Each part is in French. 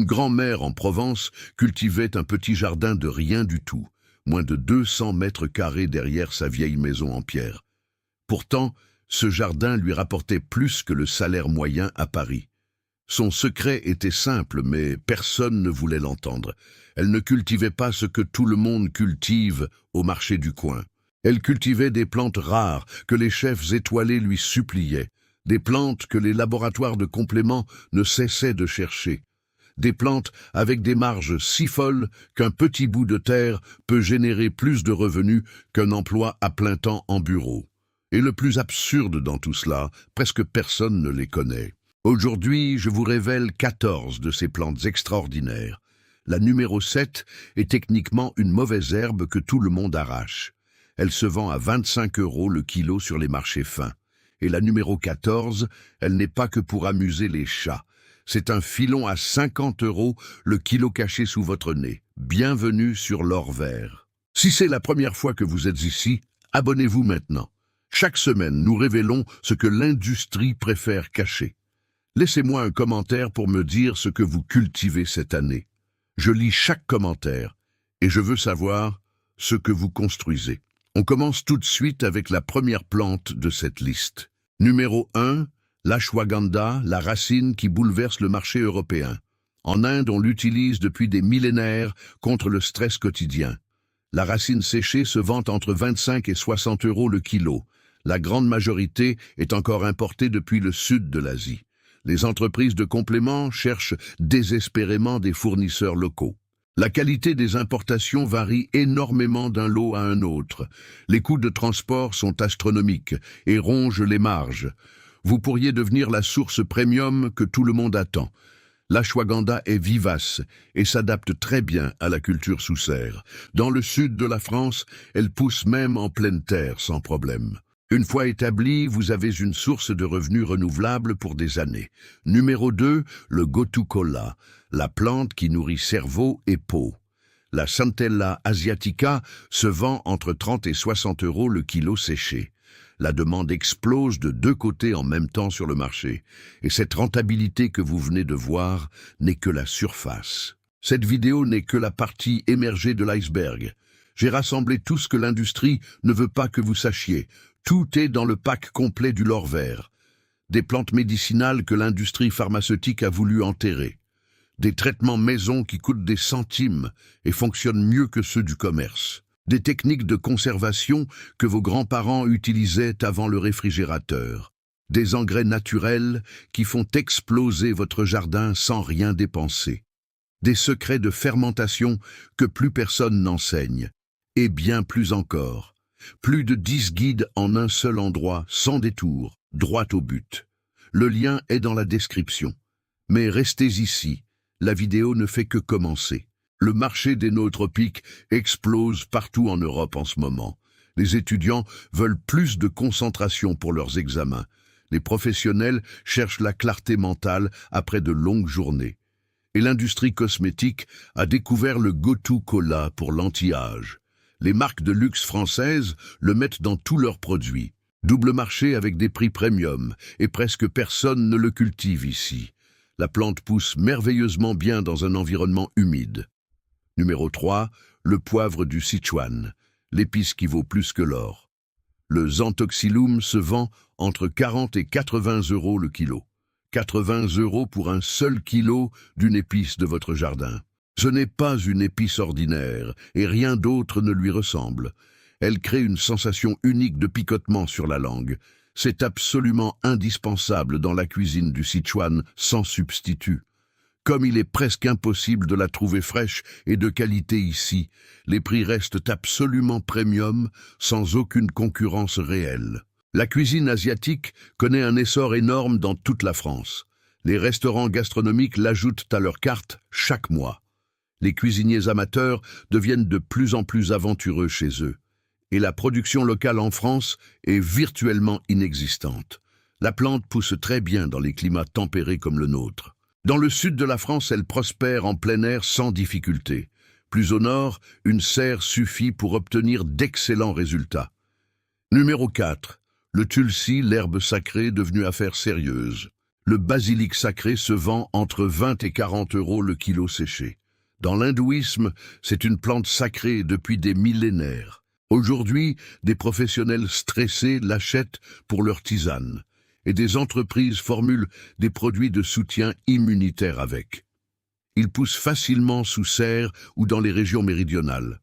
grand-mère en Provence cultivait un petit jardin de rien du tout, moins de 200 mètres carrés derrière sa vieille maison en pierre. Pourtant, ce jardin lui rapportait plus que le salaire moyen à Paris. Son secret était simple, mais personne ne voulait l'entendre. Elle ne cultivait pas ce que tout le monde cultive au marché du coin. Elle cultivait des plantes rares que les chefs étoilés lui suppliaient, des plantes que les laboratoires de compléments ne cessaient de chercher, des plantes avec des marges si folles qu'un petit bout de terre peut générer plus de revenus qu'un emploi à plein temps en bureau. Et le plus absurde dans tout cela, presque personne ne les connaît. Aujourd'hui, je vous révèle 14 de ces plantes extraordinaires. La numéro 7 est techniquement une mauvaise herbe que tout le monde arrache. Elle se vend à 25 € le kilo sur les marchés fins. Et la numéro 14, elle n'est pas que pour amuser les chats. C'est un filon à 50 € le kilo caché sous votre nez. Bienvenue sur l'or vert. Si c'est la première fois que vous êtes ici, abonnez-vous maintenant. Chaque semaine, nous révélons ce que l'industrie préfère cacher. Laissez-moi un commentaire pour me dire ce que vous cultivez cette année. Je lis chaque commentaire et je veux savoir ce que vous construisez. On commence tout de suite avec la première plante de cette liste. Numéro 1, l'ashwagandha, la racine qui bouleverse le marché européen. En Inde, on l'utilise depuis des millénaires contre le stress quotidien. La racine séchée se vend entre 25 et 60 € le kilo. La grande majorité est encore importée depuis le sud de l'Asie. Les entreprises de compléments cherchent désespérément des fournisseurs locaux. La qualité des importations varie énormément d'un lot à un autre. Les coûts de transport sont astronomiques et rongent les marges. Vous pourriez devenir la source premium que tout le monde attend. L'ashwagandha est vivace et s'adapte très bien à la culture sous serre. Dans le sud de la France, elle pousse même en pleine terre sans problème. Une fois établie, vous avez une source de revenus renouvelable pour des années. Numéro 2, le gotu-kola, la plante qui nourrit cerveau et peau. La Centella asiatica se vend entre 30 et 60 € le kilo séché. La demande explose de deux côtés en même temps sur le marché. Et cette rentabilité que vous venez de voir n'est que la surface. Cette vidéo n'est que la partie émergée de l'iceberg. J'ai rassemblé tout ce que l'industrie ne veut pas que vous sachiez. Tout est dans le pack complet du lore vert. Des plantes médicinales que l'industrie pharmaceutique a voulu enterrer. Des traitements maison qui coûtent des centimes et fonctionnent mieux que ceux du commerce. Des techniques de conservation que vos grands-parents utilisaient avant le réfrigérateur. Des engrais naturels qui font exploser votre jardin sans rien dépenser. Des secrets de fermentation que plus personne n'enseigne. Et bien plus encore. Plus de 10 guides en un seul endroit, sans détour, droit au but. Le lien est dans la description. Mais restez ici, la vidéo ne fait que commencer. Le marché des nootropiques explose partout en Europe en ce moment. Les étudiants veulent plus de concentration pour leurs examens. Les professionnels cherchent la clarté mentale après de longues journées. Et l'industrie cosmétique a découvert le gotu-kola pour l'anti-âge. Les marques de luxe françaises le mettent dans tous leurs produits. Double marché avec des prix premium, et presque personne ne le cultive ici. La plante pousse merveilleusement bien dans un environnement humide. Numéro 3, le poivre du Sichuan, l'épice qui vaut plus que l'or. Le Xanthoxylum se vend entre 40 et 80 € le kilo. 80 € pour un seul kilo d'une épice de votre jardin. Ce n'est pas une épice ordinaire, et rien d'autre ne lui ressemble. Elle crée une sensation unique de picotement sur la langue. C'est absolument indispensable dans la cuisine du Sichuan, sans substitut. Comme il est presque impossible de la trouver fraîche et de qualité ici, les prix restent absolument premium, sans aucune concurrence réelle. La cuisine asiatique connaît un essor énorme dans toute la France. Les restaurants gastronomiques l'ajoutent à leur carte chaque mois. Les cuisiniers amateurs deviennent de plus en plus aventureux chez eux. Et la production locale en France est virtuellement inexistante. La plante pousse très bien dans les climats tempérés comme le nôtre. Dans le sud de la France, elle prospère en plein air sans difficulté. Plus au nord, une serre suffit pour obtenir d'excellents résultats. Numéro 4. Le tulsi, l'herbe sacrée devenue affaire sérieuse. Le basilic sacré se vend entre 20 et 40 € le kilo séché. Dans l'hindouisme, c'est une plante sacrée depuis des millénaires. Aujourd'hui, des professionnels stressés l'achètent pour leur tisane, et des entreprises formulent des produits de soutien immunitaire avec. Il pousse facilement sous serre ou dans les régions méridionales.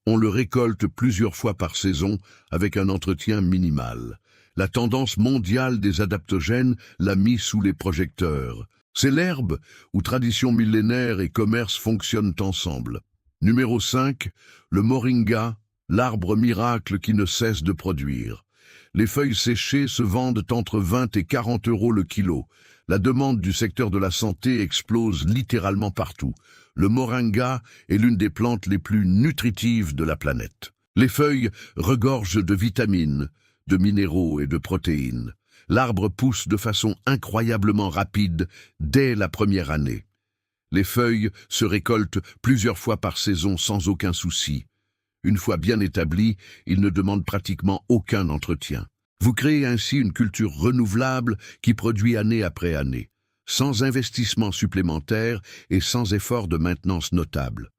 On le récolte plusieurs fois par saison avec un entretien minimal. La tendance mondiale des adaptogènes l'a mis sous les projecteurs. C'est l'herbe où tradition millénaire et commerce fonctionnent ensemble. Numéro 5, le moringa, l'arbre miracle qui ne cesse de produire. Les feuilles séchées se vendent entre 20 et 40 € le kilo. La demande du secteur de la santé explose littéralement partout. Le moringa est l'une des plantes les plus nutritives de la planète. Les feuilles regorgent de vitamines, de minéraux et de protéines. L'arbre pousse de façon incroyablement rapide dès la première année. Les feuilles se récoltent plusieurs fois par saison sans aucun souci. Une fois bien établi, il ne demande pratiquement aucun entretien. Vous créez ainsi une culture renouvelable qui produit année après année, sans investissement supplémentaire et sans effort de maintenance notable.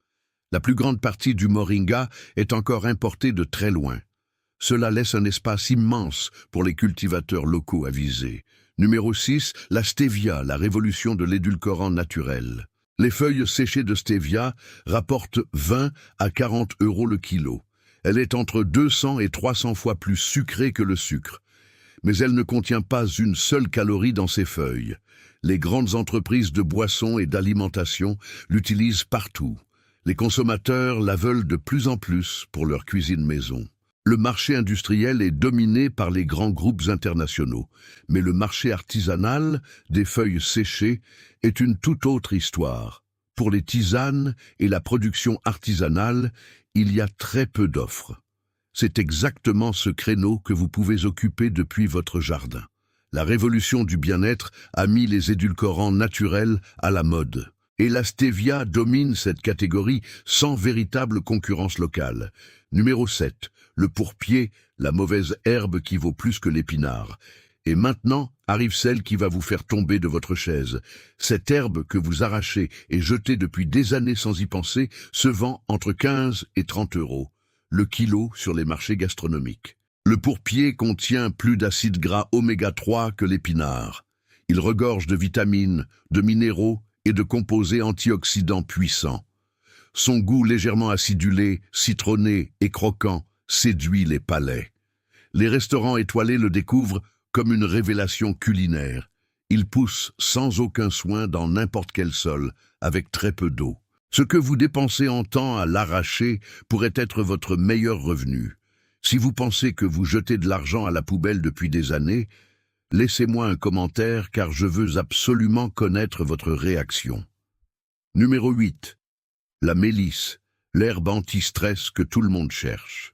La plus grande partie du moringa est encore importée de très loin. Cela laisse un espace immense pour les cultivateurs locaux avisés. Numéro 6, la stevia, la révolution de l'édulcorant naturel. Les feuilles séchées de stevia rapportent 20 à 40 € le kilo. Elle est entre 200 et 300 fois plus sucrée que le sucre. Mais elle ne contient pas une seule calorie dans ses feuilles. Les grandes entreprises de boissons et d'alimentation l'utilisent partout. Les consommateurs la veulent de plus en plus pour leur cuisine maison. Le marché industriel est dominé par les grands groupes internationaux, mais le marché artisanal des feuilles séchées est une toute autre histoire. Pour les tisanes et la production artisanale, il y a très peu d'offres. C'est exactement ce créneau que vous pouvez occuper depuis votre jardin. La révolution du bien-être a mis les édulcorants naturels à la mode. Et la stevia domine cette catégorie sans véritable concurrence locale. Numéro 7, le pourpier, la mauvaise herbe qui vaut plus que l'épinard. Et maintenant arrive celle qui va vous faire tomber de votre chaise. Cette herbe que vous arrachez et jetez depuis des années sans y penser se vend entre 15 et 30 € le kilo sur les marchés gastronomiques. Le pourpier contient plus d'acides gras oméga 3 que l'épinard. Il regorge de vitamines, de minéraux et de composés antioxydants puissants. Son goût légèrement acidulé, citronné et croquant séduit les palais. Les restaurants étoilés le découvrent comme une révélation culinaire. Il pousse sans aucun soin dans n'importe quel sol, avec très peu d'eau. Ce que vous dépensez en temps à l'arracher pourrait être votre meilleur revenu. Si vous pensez que vous jetez de l'argent à la poubelle depuis des années, laissez-moi un commentaire car je veux absolument connaître votre réaction. Numéro 8. La mélisse, l'herbe anti-stress que tout le monde cherche.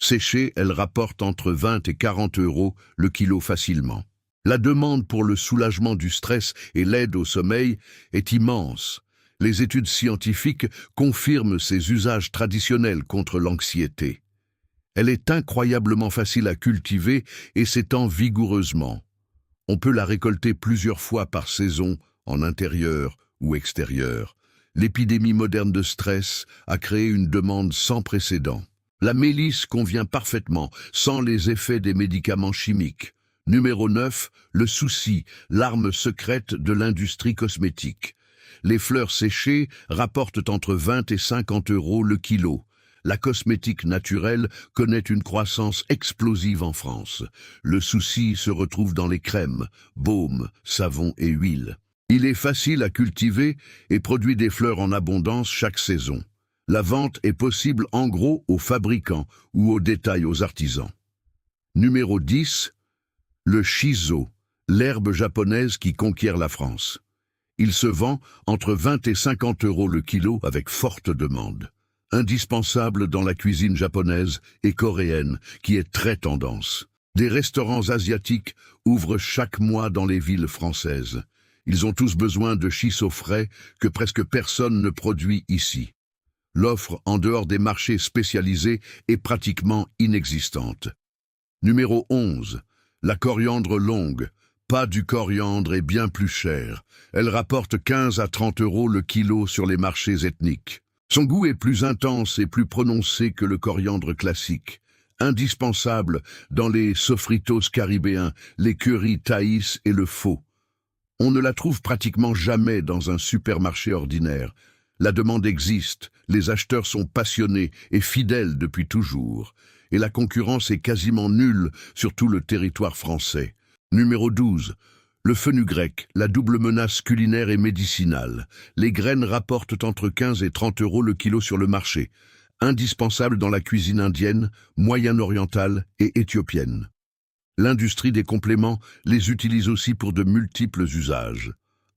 Séchée, elle rapporte entre 20 et 40 € le kilo facilement. La demande pour le soulagement du stress et l'aide au sommeil est immense. Les études scientifiques confirment ses usages traditionnels contre l'anxiété. Elle est incroyablement facile à cultiver et s'étend vigoureusement. On peut la récolter plusieurs fois par saison, en intérieur ou extérieur. L'épidémie moderne de stress a créé une demande sans précédent. La mélisse convient parfaitement, sans les effets des médicaments chimiques. Numéro 9, le souci, l'arme secrète de l'industrie cosmétique. Les fleurs séchées rapportent entre 20 et 50 € le kilo. La cosmétique naturelle connaît une croissance explosive en France. Le souci se retrouve dans les crèmes, baumes, savons et huiles. Il est facile à cultiver et produit des fleurs en abondance chaque saison. La vente est possible en gros aux fabricants ou au détail aux artisans. Numéro 10. Le shiso, l'herbe japonaise qui conquiert la France. Il se vend entre 20 et 50 € le kilo avec forte demande. Indispensable dans la cuisine japonaise et coréenne qui est très tendance. Des restaurants asiatiques ouvrent chaque mois dans les villes françaises. Ils ont tous besoin de shiso frais que presque personne ne produit ici. L'offre en dehors des marchés spécialisés est pratiquement inexistante. Numéro 11. La coriandre longue, pas du coriandre est bien plus chère. Elle rapporte 15 à 30 € le kilo sur les marchés ethniques. Son goût est plus intense et plus prononcé que le coriandre classique. Indispensable dans les sofritos caribéens, les currys thaïs et le pho. On ne la trouve pratiquement jamais dans un supermarché ordinaire. La demande existe, les acheteurs sont passionnés et fidèles depuis toujours. Et la concurrence est quasiment nulle sur tout le territoire français. Numéro 12. Le fenugrec, la double menace culinaire et médicinale. Les graines rapportent entre 15 et 30 € le kilo sur le marché. Indispensable dans la cuisine indienne, moyen-orientale et éthiopienne. L'industrie des compléments les utilise aussi pour de multiples usages.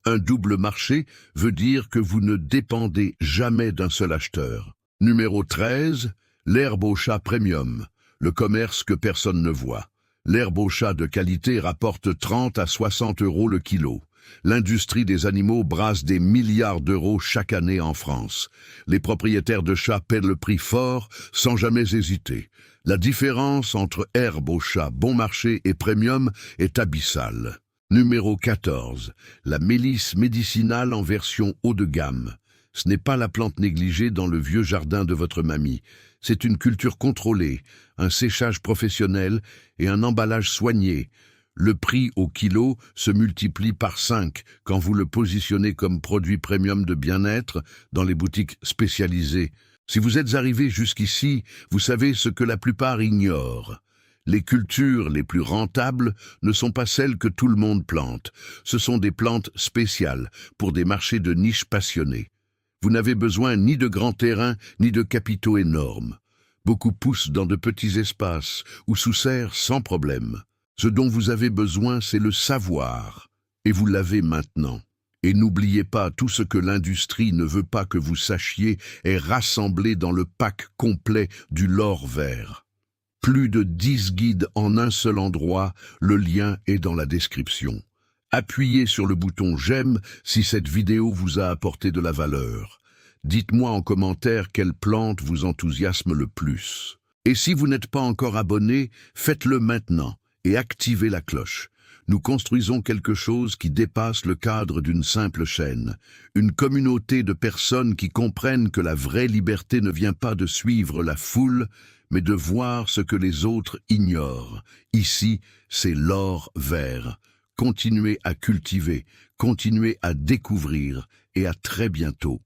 Un double marché veut dire que vous ne dépendez jamais d'un seul acheteur. Numéro 13. L'herbe au chat premium, le commerce que personne ne voit. L'herbe au chat de qualité rapporte 30 à 60 € le kilo. L'industrie des animaux brasse des milliards d'euros chaque année en France. Les propriétaires de chats paient le prix fort sans jamais hésiter. La différence entre herbe au chat bon marché et premium est abyssale. Numéro 14. La mélisse médicinale en version haut de gamme. Ce n'est pas la plante négligée dans le vieux jardin de votre mamie. C'est une culture contrôlée, un séchage professionnel et un emballage soigné. Le prix au kilo se multiplie par 5 quand vous le positionnez comme produit premium de bien-être dans les boutiques spécialisées. Si vous êtes arrivé jusqu'ici, vous savez ce que la plupart ignorent. Les cultures les plus rentables ne sont pas celles que tout le monde plante. Ce sont des plantes spéciales pour des marchés de niche passionnés. Vous n'avez besoin ni de grands terrains, ni de capitaux énormes. Beaucoup poussent dans de petits espaces ou sous serre sans problème. Ce dont vous avez besoin, c'est le savoir. Et vous l'avez maintenant. Et n'oubliez pas, tout ce que l'industrie ne veut pas que vous sachiez est rassemblé dans le pack complet du L'Or Vert. Plus de 10 guides en un seul endroit, le lien est dans la description. Appuyez sur le bouton j'aime si cette vidéo vous a apporté de la valeur. Dites-moi en commentaire quelle plante vous enthousiasme le plus. Et si vous n'êtes pas encore abonné, faites-le maintenant et activez la cloche. Nous construisons quelque chose qui dépasse le cadre d'une simple chaîne. Une communauté de personnes qui comprennent que la vraie liberté ne vient pas de suivre la foule, mais de voir ce que les autres ignorent. Ici, c'est l'or vert. Continuez à cultiver, continuez à découvrir et à très bientôt.